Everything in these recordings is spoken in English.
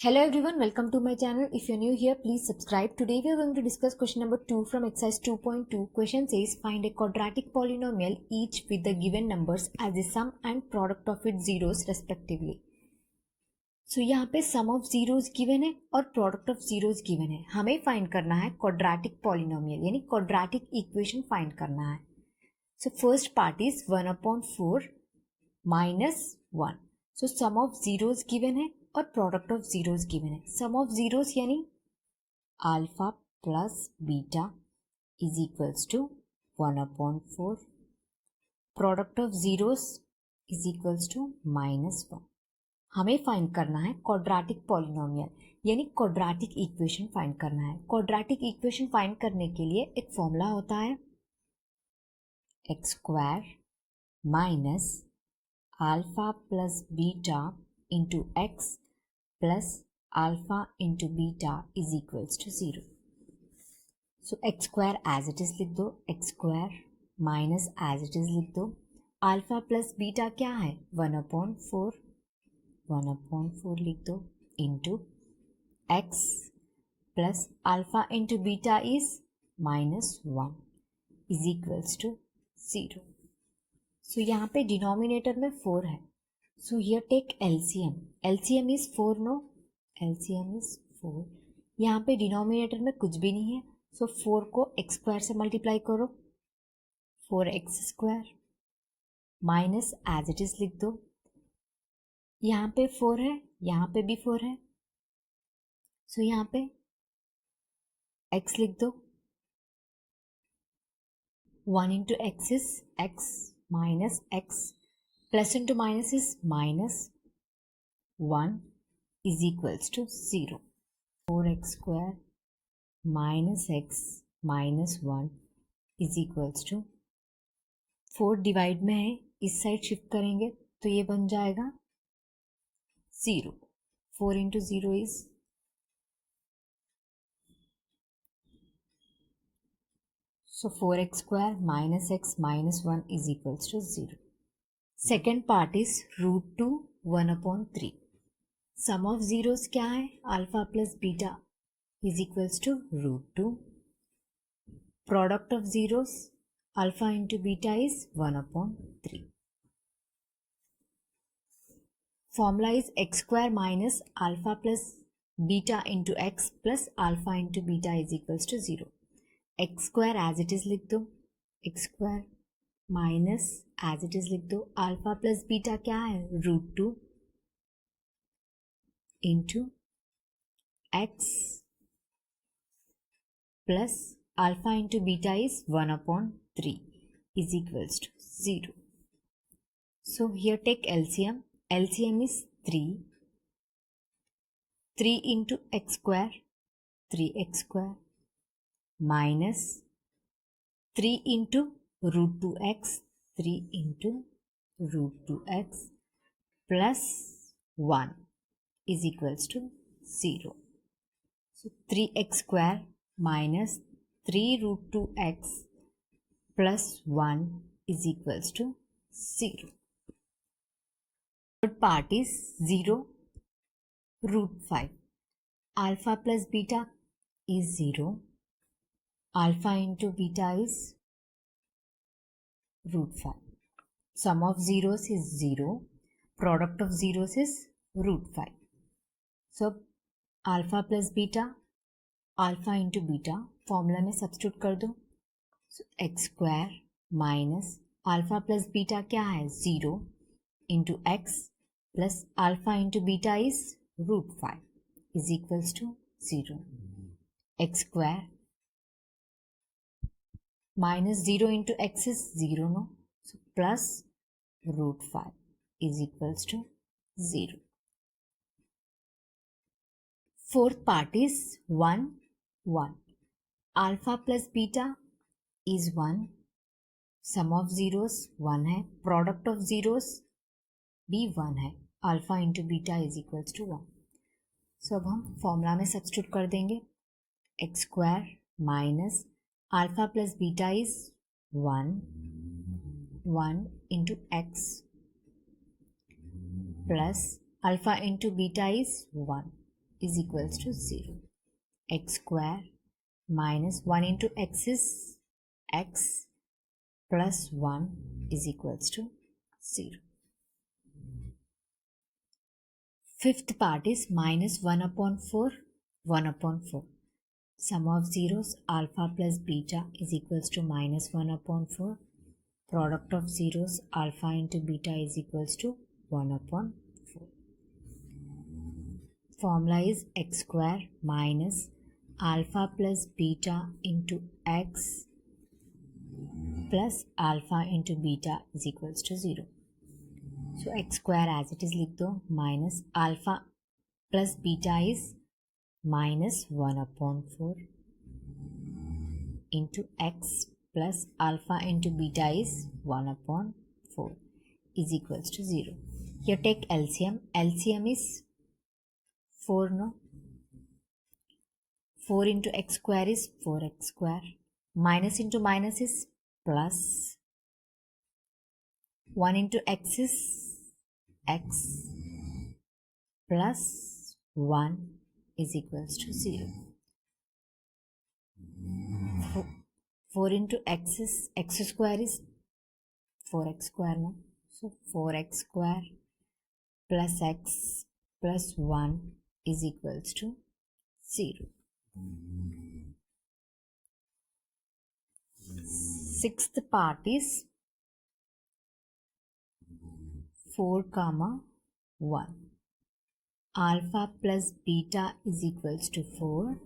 Hello everyone, welcome to my channel. If you're new here, please subscribe. Today we are going to discuss question number 2 from exercise 2.2. Question says find a quadratic polynomial each with the given numbers as the sum and product of its zeros respectively. So यहाँ पे sum of zeros given है और product of zeros given है. हमें find करना है quadratic polynomial यानी quadratic equation find करना है. So first part is 1/4 minus 1. So sum of zeros given है और प्रोडक्ट ऑफ जीरोस गिवन है. सम ऑफ जीरोस यानी alpha plus beta is equals to 1/4. Product of zeros is equals to -1. हमें find करना है quadratic polynomial यानी quadratic equation find करना है. क्वाड्रेटिक इक्वेशन फाइंड करने के लिए एक फॉर्मूला होता है x² minus alpha plus beta into x plus alpha into beta is equals to 0. So x² as it is लिख दो, x² minus as it is लिख दो. अल्फा प्लस बीटा क्या है 1/4, 1/4 लिख दो into x plus alpha into beta is -1 is equals to 0. So यहाँ पे डिनोमिनेटर में 4 है. So here take LCM. LCM is 4 no? LCM is 4. यहाँ पे डिनोमिनेटर में कुछ भी नहीं है. So 4 को x² से मल्टीप्लाई करो 4x² minus as it is लिख दो. यहाँ पे 4 है, यहाँ पे भी 4 है. So यहाँ पे x लिख दो. 1 into x is x minus x. Plus into minus is -1 is equals to 0. 4x² minus x minus 1 is equals to 4 divide में है, इस साइड शिफ्ट करेंगे तो ये बन जाएगा 0. 4 into 0 is so 4x² minus x minus 1 is equals to 0. Second part is √2 1/3. Sum of zeros क्या है alpha plus beta is equals to √2. Product of zeros alpha into beta is 1/3. Formula is x² minus alpha plus beta into x plus alpha into beta is equals to 0. x² as it is लिख दो, x² minus as it is लिख दो. Alpha plus beta क्या है √2 into x plus alpha into beta is 1/3 is equals to 0. So here take LCM. LCM is 3 into x² 3x² minus 3 into √2x 3 into √2x plus 1 is equals to 0. So 3x² minus 3 √2x plus 1 is equals to 0. Third part is 0 √5. Alpha plus beta is 0. Alpha into beta is √5. Sum of zeros is 0. Product of zeros is √5. So alpha plus beta, alpha into beta formula में substitute कर दो. So x² minus alpha plus beta क्या है 0 into x plus alpha into beta is √5 is equals to 0. x² minus 0 into x is 0 no, so plus √5 is equals to 0. Fourth part is 1 1. Alpha plus beta is 1. Sum of zeros 1 है, product of zeros भी 1 है. Alpha into beta is equals to 1. So अब हम formula में substitute कर देंगे. x² minus alpha plus beta is 1 into x plus alpha into beta is 1 is equals to 0. X square minus 1 into x is x plus 1 is equals to 0. Fifth part is minus 1 upon 4, 1 upon 4. Sum of zeros alpha plus beta is equals to minus 1 upon 4. Product of zeros alpha into beta is equals to 1 upon 4. Formula is x square minus alpha plus beta into x plus alpha into beta is equals to 0. So x square as it is लिख दो minus alpha plus beta is minus 1 upon 4 into x plus alpha into beta is 1 upon 4 is equals to 0. Here take LCM. LCM is 4, no? 4 into x square is 4x square. Minus into minus is plus. 1 into x is x plus 1 is equals to 0. 4 into x is x square is 4x square, no? So 4x square plus x plus 1 is equals to 0. Sixth part is 4 comma 1. Alpha plus beta is equals to 4.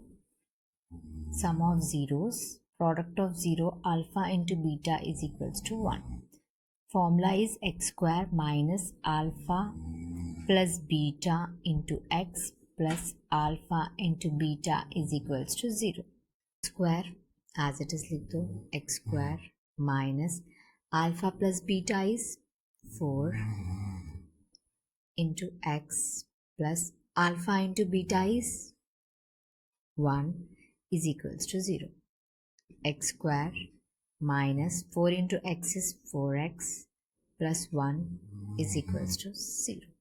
Sum of zeros. Product of 0 alpha into beta is equals to 1. Formula is x square minus alpha plus beta into x plus alpha into beta is equals to 0. Square as it is लिख दो x square minus alpha plus beta is 4 into x plus alpha into beta is 1 is equals to 0. X square minus 4 into x is 4x plus 1 is equals to 0.